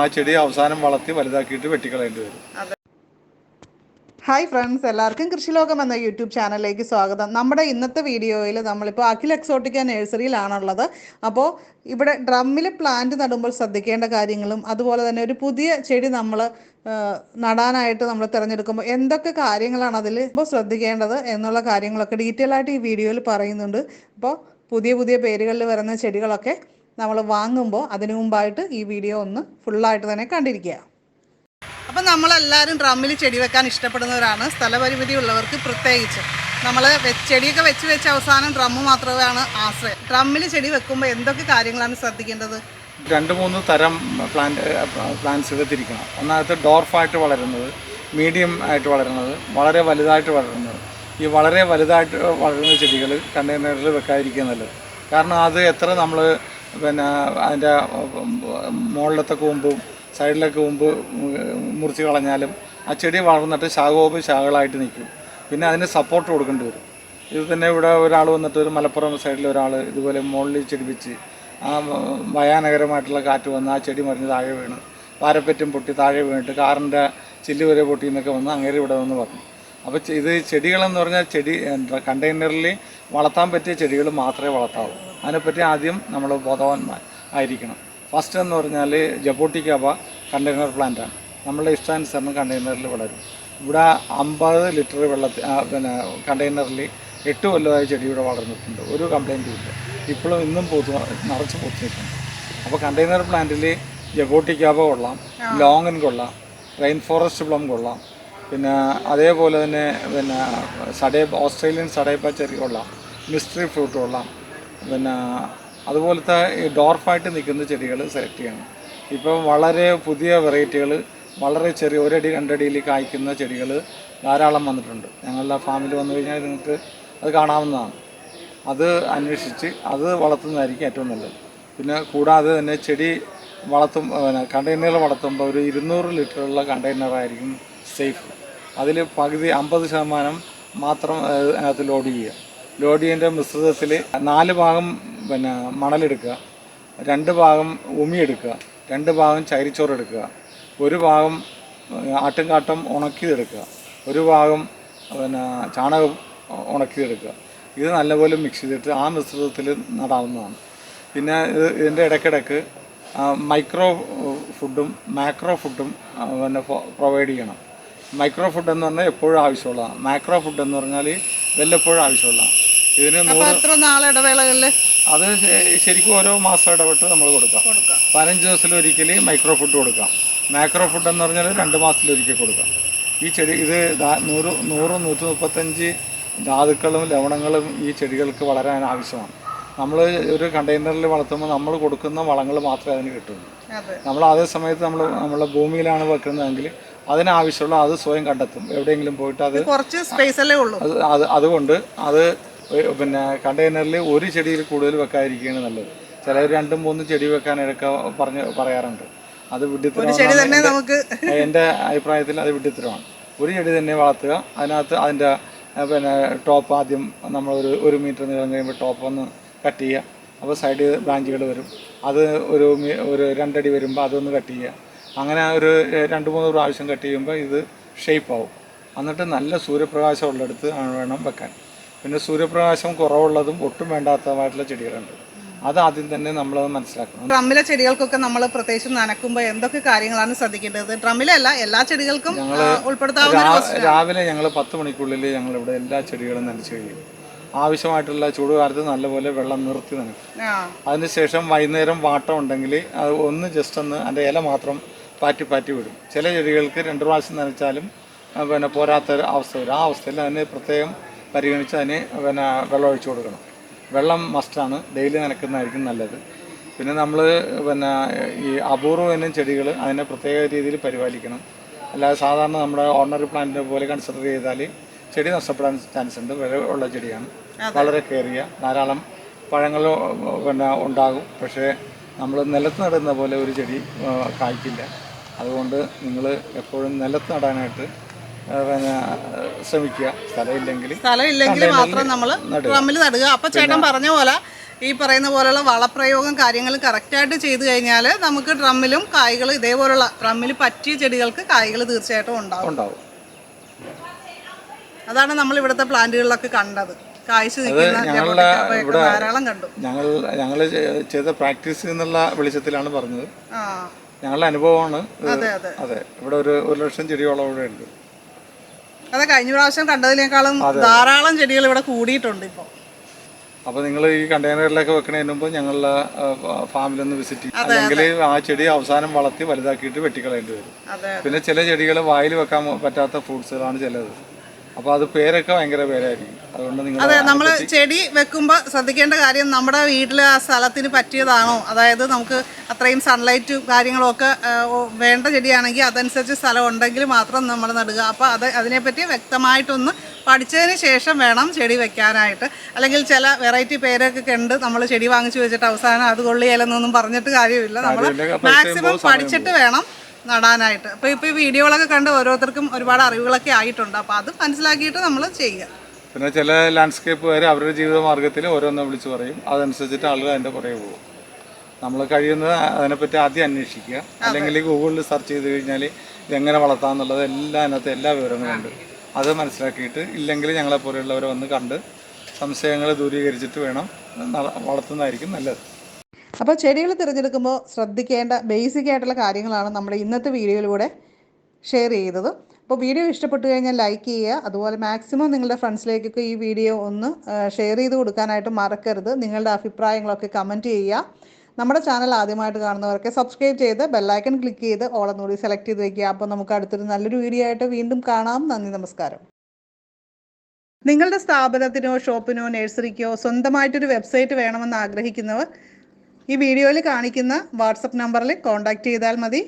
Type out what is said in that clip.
ആ ചെടി അവസാനം വളർത്തി വലുതാക്കിയിട്ട് വെട്ടിക്കളയേണ്ടി വരും. ഹായ് ഫ്രണ്ട്സ്, എല്ലാവർക്കും കൃഷി ലോകം എന്ന യൂട്യൂബ് ചാനലിലേക്ക് സ്വാഗതം. നമ്മുടെ ഇന്നത്തെ വീഡിയോയിൽ നമ്മളിപ്പോൾ അഖിൽ എക്സോട്ടിക്ക നഴ്സറിയിലാണുള്ളത്. അപ്പോൾ ഇവിടെ ഡ്രമ്മിൽ പ്ലാന്റ് നടുമ്പോൾ ശ്രദ്ധിക്കേണ്ട കാര്യങ്ങളും അതുപോലെ തന്നെ ഒരു പുതിയ ചെടി നമ്മൾ നടാനായിട്ട് നമ്മൾ തിരഞ്ഞെടുക്കുമ്പോൾ എന്തൊക്കെ കാര്യങ്ങളാണ് അതിൽ ഇപ്പോൾ ശ്രദ്ധിക്കേണ്ടത് എന്നുള്ള കാര്യങ്ങളൊക്കെ ഡീറ്റെയിൽ ആയിട്ട് ഈ വീഡിയോയിൽ പറയുന്നുണ്ട്. അപ്പോൾ പുതിയ പുതിയ പേരുകളിൽ വരുന്ന ചെടികളൊക്കെ നമ്മൾ വാങ്ങുമ്പോൾ അതിനു മുമ്പായിട്ട് ഈ വീഡിയോ ഒന്ന് ഫുള്ളായിട്ട് തന്നെ കണ്ടിരിക്കുക. അപ്പം നമ്മളെല്ലാവരും ഡ്രമ്മിൽ ചെടി വെക്കാൻ ഇഷ്ടപ്പെടുന്നവരാണ്, സ്ഥലപരിമിതി ഉള്ളവർക്ക് പ്രത്യേകിച്ച്. നമ്മൾ ചെടിയൊക്കെ വെച്ച് അവസാനം ഡ്രമ്മ് മാത്രമാണ് ആശ്രയം. ഡ്രമ്മിൽ ചെടി വെക്കുമ്പോൾ എന്തൊക്കെ കാര്യങ്ങളാണ് ശ്രദ്ധിക്കേണ്ടത്? 2-3 തരം പ്ലാന്റ്സുകൾ തിരിക്കണം. ഒന്നാമത്തെ ഡോർഫായിട്ട് വളരുന്നത്, മീഡിയം ആയിട്ട് വളരുന്നത്, വളരെ വലുതായിട്ട് വളരുന്നത്. ഈ വളരെ വലുതായിട്ട് വളരുന്ന ചെടികൾ കണ്ടെയ്നറിൽ വെക്കാതിരിക്കുക നല്ലത്. കാരണം അത് എത്ര നമ്മൾ അതിൻ്റെ മുകളിലത്തെ കൂമ്പും സൈഡിലൊക്കെ കൂമ്പ് മുറിച്ച് കളഞ്ഞാലും ആ ചെടി വളർന്നിട്ട് ശാഖകളായിട്ട് നിൽക്കും. പിന്നെ അതിന് സപ്പോർട്ട് കൊടുക്കേണ്ടി വരും. ഇത് തന്നെ ഇവിടെ ഒരാൾ വന്നിട്ട് ഒരു മലപ്പുറം സൈഡിൽ ഒരാൾ ഇതുപോലെ മുകളിൽ ചെടി വെച്ച് ആ ഭയാനകരമായിട്ടുള്ള കാറ്റ് വന്ന് ആ ചെടി മറിഞ്ഞ് താഴെ വീണ് പാരപ്പറ്റും പൊട്ടി താഴെ വീണിട്ട് കാറിൻ്റെ ചില്ല് വരെ പൊട്ടി എന്നൊക്കെ വന്ന് അങ്ങേരെ ഇവിടെ വന്ന് പറഞ്ഞു. അപ്പോൾ ഇത് ചെടികളെന്ന് പറഞ്ഞാൽ കണ്ടെയ്നറിൽ വളർത്താൻ പറ്റിയ ചെടികൾ മാത്രമേ വളർത്താവൂ. അതിനെപ്പറ്റി ആദ്യം നമ്മൾ ബോധവാന്മാർ ആയിരിക്കണം. ഫസ്റ്റ് എന്ന് പറഞ്ഞാൽ ജബോട്ടിക്കാബ കണ്ടെയ്നർ പ്ലാന്റാണ്. നമ്മളുടെ ഇഷ്ടാനുസരണം കണ്ടെയ്നറിൽ വളരും. ഇവിടെ 50 ലിറ്റർ വെള്ളത്തിൽ കണ്ടെയ്നറിൽ 8 കൊല്ലമായ ചെടി ഇവിടെ വളർന്നിട്ടുണ്ട്. ഒരു കംപ്ലൈൻറ്റും ഇല്ല. ഇപ്പോഴും ഇന്നും നിറച്ച് പൂത്ത് നിൽക്കുന്നു. അപ്പോൾ കണ്ടെയ്നർ പ്ലാന്റിൽ ജബോട്ടിക്കാബ കൊള്ളാം, ലോങ്ങൻ കൊള്ളാം, റെയിൻ ഫോറസ്റ്റ് പ്ലം കൊള്ളാം, പിന്നെ അതേപോലെ തന്നെ ഓസ്ട്രേലിയൻ സഡേപ്പ ചെറി കൊള്ളാം, മിസ്റ്ററി ഫ്രൂട്ട് കൊള്ളാം. അതുപോലത്തെ ഈ ഡോർഫായിട്ട് നിൽക്കുന്ന ചെടികൾ സെലക്ട് ചെയ്യണം. ഇപ്പം വളരെ പുതിയ വെറൈറ്റികൾ വളരെ ചെറിയ 1 അടി 2 അടിയിൽ കായ്ക്കുന്ന ചെടികൾ ധാരാളം വന്നിട്ടുണ്ട്. ഞങ്ങളുടെ ഫാമിൽ വന്നു കഴിഞ്ഞാൽ നിങ്ങൾക്ക് അത് കാണാവുന്നതാണ്. അത് അന്വേഷിച്ച് അത് വളർത്തുന്നതായിരിക്കും ഏറ്റവും നല്ലത്. പിന്നെ കൂടാതെ തന്നെ ചെടി കണ്ടെയ്നറിൽ വളർത്തുമ്പോൾ ഒരു 200 ലിറ്ററുള്ള കണ്ടെയ്നറായിരിക്കും സേഫ്. അതിൽ പകുതി 50% മാത്രം അതിനകത്ത് ലോഡ് ചെയ്യുക. ലോഡ് ചെയ്യേണ്ട മിശ്രിതത്തിൽ 4 ഭാഗം മണലെടുക്കുക, 2 ഭാഗം ഉമിയെടുക്കുക, 2 ഭാഗം ചകിരിച്ചോറ് എടുക്കുക, 1 ഭാഗം ആട്ടുംകാട്ടം ഉണക്കിയതെടുക്കുക, 1 ഭാഗം ചാണകം ഉണക്കിയതെടുക്കുക. ഇത് നല്ലപോലെ മിക്സ് ചെയ്തിട്ട് ആ മിശ്രിതത്തിൽ നടാവുന്നതാണ്. പിന്നെ ഇതിൻ്റെ ഇടയ്ക്കിടയ്ക്ക് മൈക്രോ ഫുഡും മാക്രോ ഫുഡും പ്രൊവൈഡ് ചെയ്യണം. മൈക്രോ ഫുഡ് എന്ന് പറഞ്ഞാൽ എപ്പോഴും ആവശ്യമുള്ളതാണ്. മാക്രോ ഫുഡ് എന്ന് പറഞ്ഞാൽ വല്ലപ്പോഴും ആവശ്യമുള്ളതാണ്. ഇതിന് 100 അത് ശരിക്കും ഓരോ മാസം ഇടവിട്ട് നമ്മൾ കൊടുക്കാം. 15 ദിവസത്തിലൊരിക്കൽ മൈക്രോ ഫുഡ് കൊടുക്കാം. മാക്രോ ഫുഡ് എന്ന് പറഞ്ഞാൽ 2 മാസത്തിലൊരിക്കൽ കൊടുക്കാം. ഈ ചെടി ഇത് 100-135 ധാതുക്കളും ലവണങ്ങളും ഈ ചെടികൾക്ക് വളരാൻ ആവശ്യമാണ്. നമ്മൾ ഒരു കണ്ടെയ്നറിൽ വളർത്തുമ്പോൾ നമ്മൾ കൊടുക്കുന്ന വളങ്ങൾ മാത്രമേ അതിന് കിട്ടുള്ളൂ. നമ്മൾ അതേ സമയത്ത് നമ്മളെ ഭൂമിയിലാണ് വെക്കുന്നതെങ്കിൽ അതിനാവശ്യമുള്ള അത് സ്വയം കണ്ടെത്തും. എവിടെയെങ്കിലും പോയിട്ട് അത് കുറച്ച് സ്പേസല്ലേ ഉള്ളൂ. അതുകൊണ്ട് അത് കണ്ടെയ്നറിൽ ഒരു ചെടിയിൽ കൂടുതൽ വെക്കാതിരിക്കുകയാണ് നല്ലത്. ചിലർ 2-3 ചെടി വെക്കാനൊക്കെ പറയാറുണ്ട്. അത് വിഡ്ഢിത്തരമാണ്. എൻ്റെ അഭിപ്രായത്തിൽ അത് വിഡ്ഢിത്തരമാണ്. ഒരു ചെടി തന്നെ വളർത്തുക. അതിനകത്ത് അതിൻ്റെ ടോപ്പ് ആദ്യം നമ്മൾ 1 മീറ്റർ നീളം കഴിയുമ്പോൾ ടോപ്പ് ഒന്ന് കട്ട് ചെയ്യുക. അപ്പോൾ സൈഡ് ബ്രാഞ്ചുകൾ വരും. അത് ഒരു 2 അടി വരുമ്പോൾ അതൊന്ന് കട്ട് ചെയ്യുക. അങ്ങനെ ഒരു 2-3 പ്രാവശ്യം കട്ട് ചെയ്യുമ്പോൾ ഇത് ഷേപ്പ് ആവും. എന്നിട്ട് നല്ല സൂര്യപ്രകാശം ഉള്ളിടത്ത് വേണം വെക്കാൻ. പിന്നെ സൂര്യപ്രകാശം കുറവുള്ളതും ഒട്ടും വേണ്ടാത്തതായിട്ടുള്ള ചെടികളുണ്ട്. അത് ആദ്യം തന്നെ നമ്മൾ മനസ്സിലാക്കണം. ഡ്രമ്മിലെ ചെടികൾക്കൊക്കെ നമ്മൾ പ്രത്യേകിച്ച് നനക്കുമ്പോൾ എന്തൊക്കെ കാര്യങ്ങളാണ് ശ്രദ്ധിക്കേണ്ടത്? ഡ്രമ്മിലല്ല, എല്ലാ ചെടികൾക്കും രാവിലെ ഞങ്ങൾ 10 മണിക്കുള്ളിൽ ഞങ്ങളിവിടെ എല്ലാ ചെടികളും നനച്ച് കഴിയും. ആവശ്യമായിട്ടുള്ള ചൂടുകാലത്ത് നല്ലപോലെ വെള്ളം നിർത്തി നനക്കും. അതിനുശേഷം വൈകുന്നേരം വാട്ടം ഉണ്ടെങ്കിൽ അത് ഒന്ന് ജസ്റ്റ് അതിൻ്റെ ഇല മാത്രം പാറ്റി വിടും. ചില ചെടികൾക്ക് 2 പ്രാവശ്യം നനച്ചാലും പോരാത്ത അവസ്ഥ വരും. ആ അവസ്ഥയിൽ അതിന് പ്രത്യേകം പരിഗണിച്ച് അതിന് വെള്ളം ഒഴിച്ചു കൊടുക്കണം. വെള്ളം മസ്റ്റാണ്. ഡെയിലി നനക്കുന്നതായിരിക്കും നല്ലത്. പിന്നെ നമ്മൾ ഈ അപൂർവ ഇനം ചെടികൾ അതിനെ പ്രത്യേക രീതിയിൽ പരിപാലിക്കണം. അല്ലാതെ സാധാരണ നമ്മുടെ ഓർഡിനറി പ്ലാന്റിനെ പോലെ കൺസിഡർ ചെയ്താൽ ചെടി നഷ്ടപ്പെടാൻ ചാൻസ് ഉണ്ട്. വില ഉള്ള ചെടിയാണ്. വളരെ കെയർ ചെയ്യുക. ധാരാളം പഴങ്ങൾ ഉണ്ടാകും. പക്ഷേ നമ്മൾ നിലത്ത് നടുന്ന പോലെ ഒരു ചെടി കായ്ക്കില്ല. അതുകൊണ്ട് നിങ്ങൾ എപ്പോഴും നിലത്ത് നടാനായിട്ട് പിന്നെ ശ്രമിക്കുക. സ്ഥലമില്ലെങ്കിൽ മാത്രം നമ്മൾ ഡ്രമ്മിൽ നടുക. അപ്പോൾ ചേട്ടൻ പറഞ്ഞ പോലെ ഈ പറയുന്ന പോലുള്ള വളപ്രയോഗം കാര്യങ്ങൾ കറക്റ്റായിട്ട് ചെയ്തു കഴിഞ്ഞാൽ നമുക്ക് ഡ്രമ്മിലും കായ്കൾ ഇതേപോലുള്ള ഡ്രമ്മിൽ പറ്റിയ ചെടികൾക്ക് കായ്കൾ തീർച്ചയായിട്ടും ഉണ്ടാവും. അതാണ് നമ്മൾ ഇവിടുത്തെ പ്ലാന്റുകളിലൊക്കെ കണ്ടത്. കായ്ച്ചു നിൽക്കുന്ന ധാരാളം കണ്ടു. ഞങ്ങൾ ചെയ്ത പ്രാക്ടീസ് എന്നുള്ള വെളിച്ചത്തിലാണ് പറഞ്ഞത്. ഞങ്ങളുടെ അനുഭവമാണ്. അതെ, ഇവിടെ ഒരു 1,00,000 ചെടിയോളം ഇവിടെ ഉണ്ട്. അതെ, കഴിഞ്ഞ പ്രാവശ്യം കണ്ടതിനേക്കാളും ധാരാളം ചെടികൾ ഇവിടെ കൂടിയിട്ടുണ്ട് ഇപ്പോൾ. അപ്പോൾ നിങ്ങൾ ഈ കണ്ടെയ്നറിലൊക്കെ വെക്കണതിന് മുമ്പ് ഞങ്ങളുടെ ഫാമിലൊന്ന് വിസിറ്റ് ചെയ്യും. അല്ലെങ്കിൽ ആ ചെടി അവസാനം വളർത്തി വലുതാക്കിയിട്ട് വെട്ടിക്കളയേണ്ടി വരും. പിന്നെ ചില ചെടികൾ വായിൽ വെക്കാൻ പറ്റാത്ത ഫ്രൂട്ട്സുകളാണ് ചിലത്. അപ്പോൾ അത് പേരൊക്കെ ഭയങ്കര പേരായിരിക്കും. അതുകൊണ്ട് നമ്മൾ ചെടി വെക്കുമ്പോൾ ശ്രദ്ധിക്കേണ്ട കാര്യം നമ്മുടെ വീട്ടിൽ ആ സ്ഥലത്തിന് പറ്റിയതാണോ, അതായത് നമുക്ക് അത്രയും സൺലൈറ്റും കാര്യങ്ങളും ഒക്കെ വേണ്ട ചെടിയാണെങ്കിൽ അതനുസരിച്ച് സ്ഥലം ഉണ്ടെങ്കിൽ മാത്രം നമ്മൾ നടുക. അപ്പോൾ അതിനെപ്പറ്റി വ്യക്തമായിട്ടൊന്ന് പഠിച്ചതിന് ശേഷം വേണം ചെടി വെക്കാനായിട്ട്. അല്ലെങ്കിൽ ചില വെറൈറ്റി പേരൊക്കെ കണ്ട് നമ്മൾ ചെടി വാങ്ങിച്ചു വെച്ചിട്ട് അവസാനം അത് കൊള്ളിയാലെന്നൊന്നും പറഞ്ഞിട്ട് കാര്യമില്ല. നമ്മൾ മാക്സിമം പഠിച്ചിട്ട് വേണം നടാനായിട്ട്. അപ്പോൾ ഈ വീഡിയോകളൊക്കെ കണ്ട് ഓരോരുത്തർക്കും ഒരുപാട് അറിവുകളൊക്കെ ആയിട്ടുണ്ട്. അപ്പോൾ അത് മനസ്സിലാക്കിയിട്ട് നമ്മൾ ചെയ്യുക. പിന്നെ ചില ലാൻഡ്സ്കേപ്പുകാർ അവരുടെ ജീവിത മാർഗ്ഗത്തിൽ ഓരോന്ന് വിളിച്ച് പറയും. അതനുസരിച്ചിട്ട് ആളുകൾ അതിൻ്റെ പുറകെ പോകും. നമ്മൾ കഴിയുന്നത് അതിനെപ്പറ്റി ആദ്യം അന്വേഷിക്കുക. അല്ലെങ്കിൽ ഗൂഗിളിൽ സെർച്ച് ചെയ്ത് കഴിഞ്ഞാൽ ഇതെങ്ങനെ വളർത്താമെന്നുള്ളത് അതിനകത്ത് എല്ലാ വിവരങ്ങളും ഉണ്ട്. അത് മനസ്സിലാക്കിയിട്ട് ഇല്ലെങ്കിൽ ഞങ്ങളെപ്പോലെയുള്ളവരെ വന്ന് കണ്ട് സംശയങ്ങൾ ദൂരീകരിച്ചിട്ട് വേണം വളർത്തുന്നതായിരിക്കും നല്ലത്. അപ്പോൾ ചെടികൾ തിരഞ്ഞെടുക്കുമ്പോൾ ശ്രദ്ധിക്കേണ്ട ബേസിക് ആയിട്ടുള്ള കാര്യങ്ങളാണ് നമ്മുടെ ഇന്നത്തെ വീഡിയോയിലൂടെ ഷെയർ ചെയ്തത്. അപ്പോൾ വീഡിയോ ഇഷ്ടപ്പെട്ടു കഴിഞ്ഞാൽ ലൈക്ക് ചെയ്യുക. അതുപോലെ മാക്സിമം നിങ്ങളുടെ ഫ്രണ്ട്സിലേക്കൊക്കെ ഈ വീഡിയോ ഒന്ന് ഷെയർ ചെയ്ത് കൊടുക്കാനായിട്ട് മറക്കരുത്. നിങ്ങളുടെ അഭിപ്രായങ്ങളൊക്കെ കമൻറ്റ് ചെയ്യുക. നമ്മുടെ ചാനൽ ആദ്യമായിട്ട് കാണുന്നവർക്ക് സബ്സ്ക്രൈബ് ചെയ്ത് ബെല്ലൈക്കൺ ക്ലിക്ക് ചെയ്ത് ഓളെന്നുകൂടി സെലക്ട് ചെയ്ത് വയ്ക്കുക. അപ്പോൾ നമുക്ക് അടുത്തൊരു നല്ലൊരു വീഡിയോ ആയിട്ട് വീണ്ടും കാണാം. നന്ദി, നമസ്കാരം. നിങ്ങളുടെ സ്ഥാപനത്തിനോ ഷോപ്പിനോ നഴ്സറിക്കോ സ്വന്തമായിട്ടൊരു വെബ്സൈറ്റ് വേണമെന്ന് ആഗ്രഹിക്കുന്നവർ ഈ വീഡിയോയിൽ കാണിക്കുന്ന വാട്സപ്പ് നമ്പറിൽ കോൺടാക്റ്റ് ചെയ്താൽ മതി.